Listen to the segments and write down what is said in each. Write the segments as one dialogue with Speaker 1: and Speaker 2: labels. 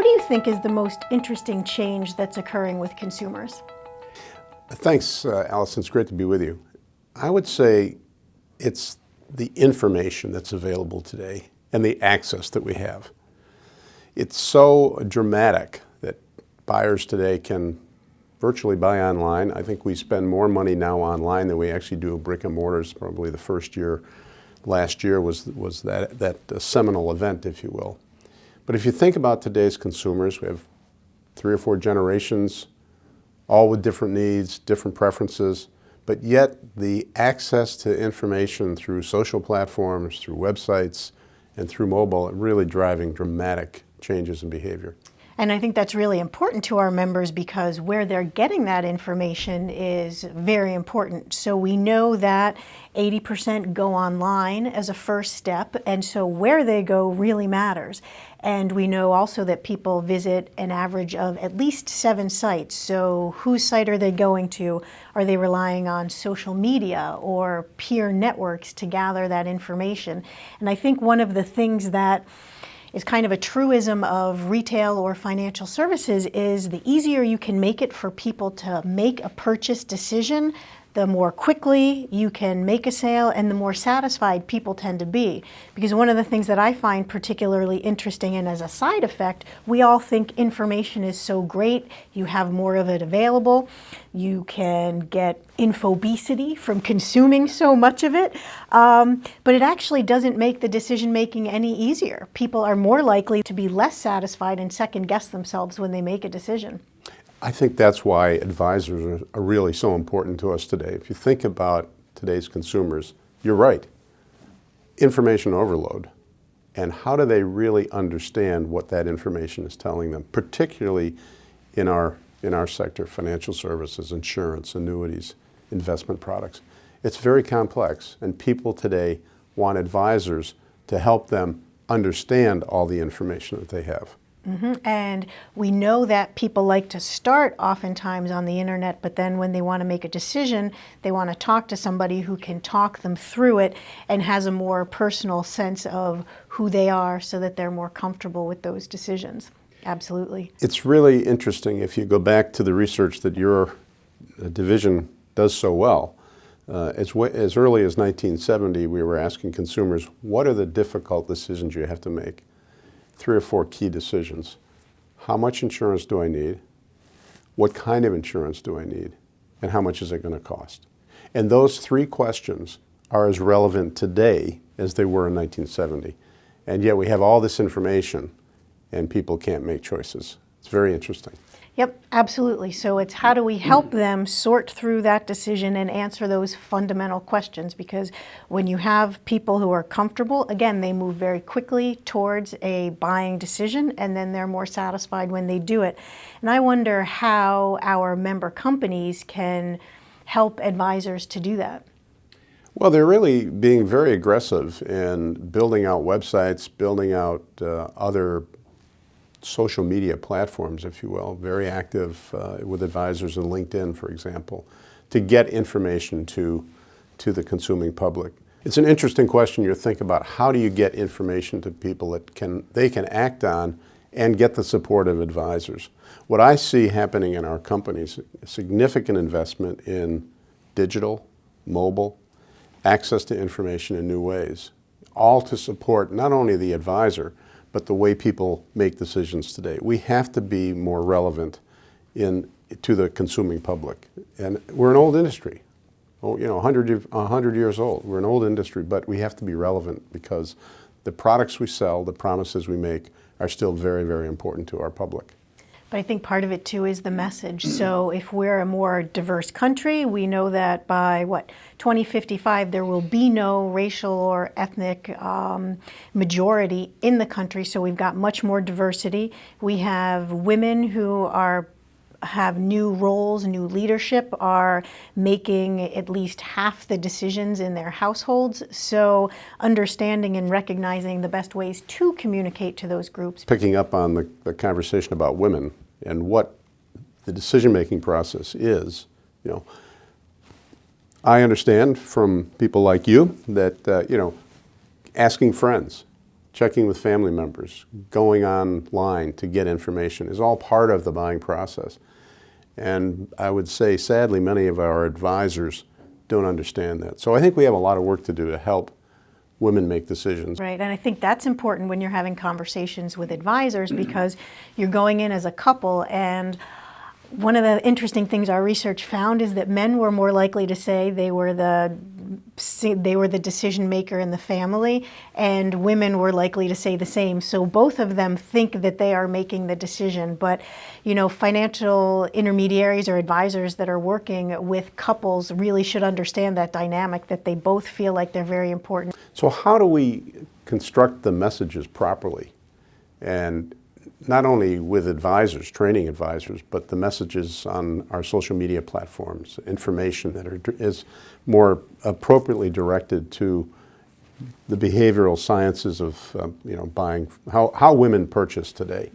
Speaker 1: do you think is the most interesting change that's occurring with consumers?
Speaker 2: Thanks, Allison. It's great to be with you. I would say it's the information that's available today and the access that we have. It's so dramatic that buyers today can virtually buy online. I think we spend more money now online than we actually do brick and mortars. Probably the first year, last year was that seminal event, if you will. But if you think about today's consumers, we have 3 or 4 generations, all with different needs, different preferences, but yet the access to information through social platforms, through websites, and through mobile are really driving dramatic changes in behavior.
Speaker 1: And I think that's really important to our members because where they're getting that information is very important. So we know that 80% go online as a first step, and so where they go really matters. And we know also that people visit an average of at least 7 sites. So whose site are they going to? Are they relying on social media or peer networks to gather that information? And I think one of the things that is kind of a truism of retail or financial services is the easier you can make it for people to make a purchase decision, the more quickly you can make a sale and the more satisfied people tend to be. Because one of the things that I find particularly interesting, and as a side effect, we all think information is so great, you have more of it available, you can get infobesity from consuming so much of it, but it actually doesn't make the decision making any easier. People are more likely to be less satisfied and second guess themselves when they make a decision.
Speaker 2: I think that's why advisors are really so important to us today. If you think about today's consumers, you're right. Information overload. And how do they really understand what that information is telling them, particularly in our sector, financial services, insurance, annuities, investment products. It's very complex, and people today want advisors to help them understand all the information that they have.
Speaker 1: And we know that people like to start oftentimes on the internet, but then when they want to make a decision, they want to talk to somebody who can talk them through it and has a more personal sense of who they are so that they're more comfortable with those decisions. Absolutely.
Speaker 2: It's really interesting if you go back to the research that your division does so well. As early as 1970, we were asking consumers, what are the difficult decisions you have to make? 3 or 4 key decisions. How much insurance do I need? What kind of insurance do I need? And how much is it going to cost? And those 3 questions are as relevant today as they were in 1970. And yet we have all this information and people can't make choices. It's very interesting.
Speaker 1: Yep, absolutely. So it's how do we help them sort through that decision and answer those fundamental questions? Because when you have people who are comfortable, again, they move very quickly towards a buying decision and then they're more satisfied when they do it. And I wonder how our member companies can help advisors to do that.
Speaker 2: Well, they're really being very aggressive in building out websites, building out other social media platforms, if you will, very active with advisors in LinkedIn, for example, to get information to the consuming public. It's an interesting question. You think about how do you get information to people that they can act on and get the support of advisors. What I see happening in our companies, a significant investment in digital, mobile, access to information in new ways, all to support not only the advisor, but the way people make decisions today. We have to be more relevant to the consuming public. And we're an old industry, 100 years old. We're an old industry, but we have to be relevant because the products we sell, the promises we make are still very, very important to our public.
Speaker 1: But I think part of it too is the message. So if we're a more diverse country, we know that by 2055 there will be no racial or ethnic majority in the country. So we've got much more diversity. We have women who have new roles, new leadership, are making at least half the decisions in their households. So understanding and recognizing the best ways to communicate to those groups.
Speaker 2: Picking up on the conversation about women and what the decision-making process is, I understand from people like you that, asking friends, checking with family members, going online to get information is all part of the buying process. And I would say, sadly, many of our advisors don't understand that. So I think we have a lot of work to do to help women make decisions.
Speaker 1: Right, and I think that's important when you're having conversations with advisors because you're going in as a couple, and one of the interesting things our research found is that men were more likely to say they were the decision maker in the family, and women were likely to say the same. So both of them think that they are making the decision. But, you know, financial intermediaries or advisors that are working with couples really should understand that dynamic, that they both feel like they're very important.
Speaker 2: So how do we construct the messages properly? And not only with advisors, training advisors, but the messages on our social media platforms, information that is more appropriately directed to the behavioral sciences of buying, how women purchase today.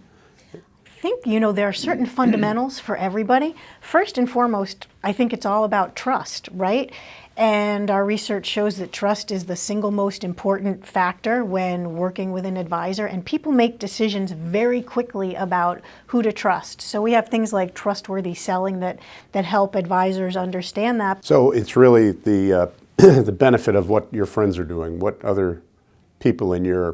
Speaker 1: I think, you know, there are certain fundamentals for everybody. First and foremost, I think it's all about trust, right? And our research shows that trust is the single most important factor when working with an advisor, and people make decisions very quickly about who to trust. So we have things like trustworthy selling that help advisors understand that.
Speaker 2: So it's really the the benefit of what your friends are doing, what other people in your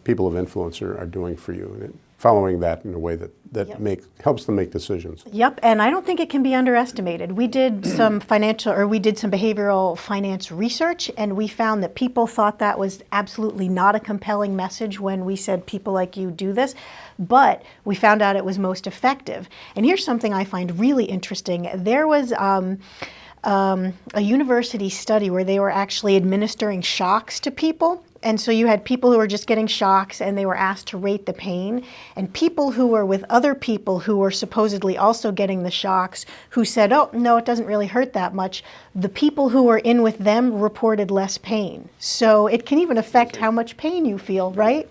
Speaker 2: people of influence are doing for you, and following that in a way that
Speaker 1: Yep.
Speaker 2: helps them make decisions.
Speaker 1: Yep, and I don't think it can be underestimated. We did some behavioral finance research, and we found that people thought that was absolutely not a compelling message when we said people like you do this, but we found out it was most effective. And here's something I find really interesting. There was a university study where they were actually administering shocks to people. And so you had people who were just getting shocks and they were asked to rate the pain, and people who were with other people who were supposedly also getting the shocks who said, oh, no, it doesn't really hurt that much. The people who were in with them reported less pain. So it can even affect how much pain you feel, right?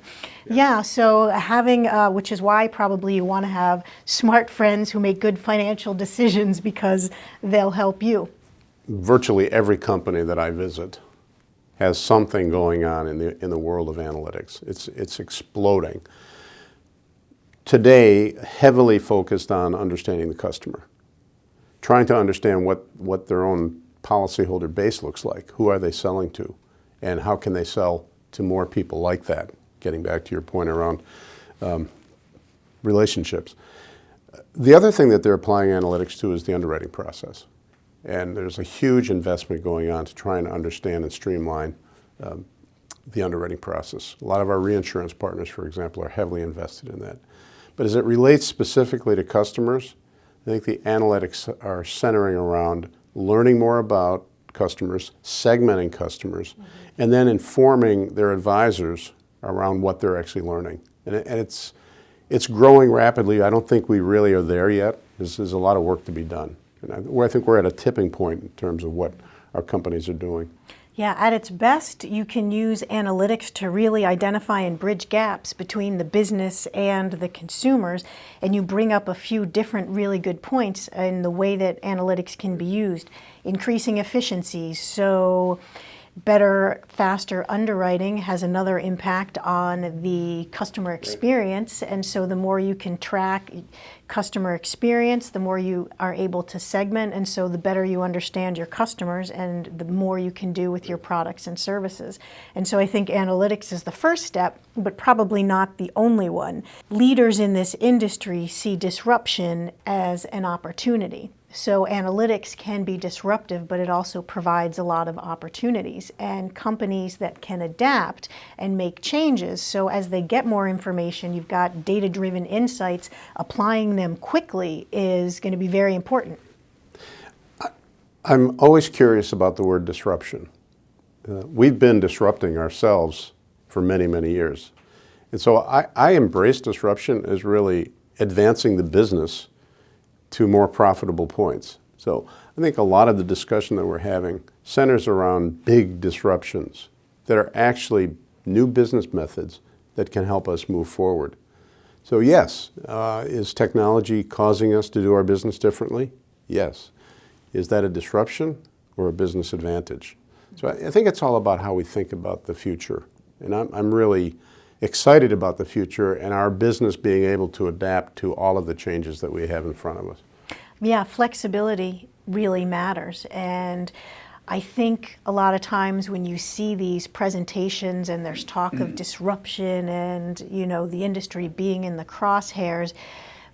Speaker 1: Yeah, so having, which is why probably you want to have smart friends who make good financial decisions because they'll help you.
Speaker 2: Virtually every company that I visit has something going on in the world of analytics. It's exploding. Today, heavily focused on understanding the customer, trying to understand what their own policyholder base looks like, who are they selling to, and how can they sell to more people like that, getting back to your point around relationships. The other thing that they're applying analytics to is the underwriting process. And there's a huge investment going on to try and understand and streamline the underwriting process. A lot of our reinsurance partners, for example, are heavily invested in that. But as it relates specifically to customers, I think the analytics are centering around learning more about customers, segmenting customers, and then informing their advisors around what they're actually learning. And it's growing rapidly. I don't think we really are there yet. There's a lot of work to be done. And I think we're at a tipping point in terms of what our companies are doing.
Speaker 1: Yeah, at its best, you can use analytics to really identify and bridge gaps between the business and the consumers, and you bring up a few different really good points in the way that analytics can be used. Increasing efficiency, so better, faster underwriting has another impact on the customer experience, and so the more you can track customer experience, the more you are able to segment, and so the better you understand your customers and the more you can do with your products and services. And so I think analytics is the first step, but probably not the only one. Leaders in this industry see disruption as an opportunity. So analytics can be disruptive, but it also provides a lot of opportunities. And companies that can adapt and make changes, so as they get more information, you've got data-driven insights, applying them quickly is going to be very important.
Speaker 2: I'm always curious about the word disruption. We've been disrupting ourselves for many, many years. And so I embrace disruption as really advancing the business to more profitable points. So I think a lot of the discussion that we're having centers around big disruptions that are actually new business methods that can help us move forward. So yes, is technology causing us to do our business differently? Yes. Is that a disruption or a business advantage? So I think it's all about how we think about the future. And I'm really excited about the future and our business being able to adapt to all of the changes that we have in front of us.
Speaker 1: Yeah, flexibility really matters. And I think a lot of times when you see these presentations and there's talk of disruption and, you know, the industry being in the crosshairs,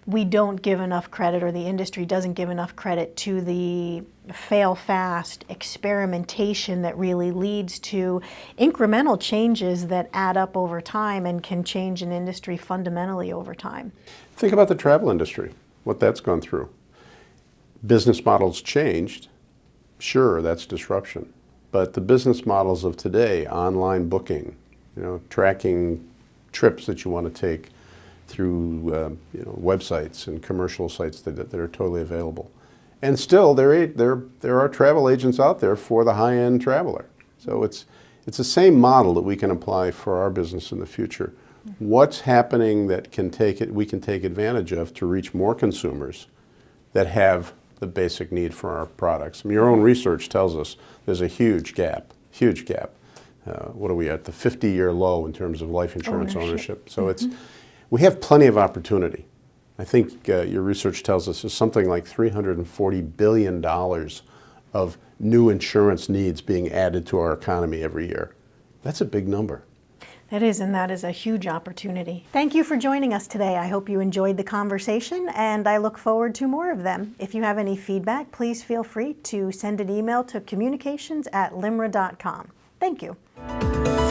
Speaker 1: we don't give enough credit, or the industry doesn't give enough credit to the fail-fast experimentation that really leads to incremental changes that add up over time and can change an industry fundamentally over time.
Speaker 2: Think about the travel industry, what that's gone through. Business models changed. Sure, that's disruption. But the business models of today, online booking, you know, tracking trips that you want to take through websites and commercial sites that are totally available. And still, there are travel agents out there for the high-end traveler. So it's the same model that we can apply for our business in the future. What's happening that we can take advantage of to reach more consumers that have the basic need for our products? I mean, your own research tells us there's a huge gap. What are we at? The 50-year low in terms of life insurance ownership. So we have plenty of opportunity. I think your research tells us there's something like $340 billion of new insurance needs being added to our economy every year. That's a big number.
Speaker 1: That is, and that is a huge opportunity. Thank you for joining us today. I hope you enjoyed the conversation, and I look forward to more of them. If you have any feedback, please feel free to send an email to communications@limra.com. Thank you.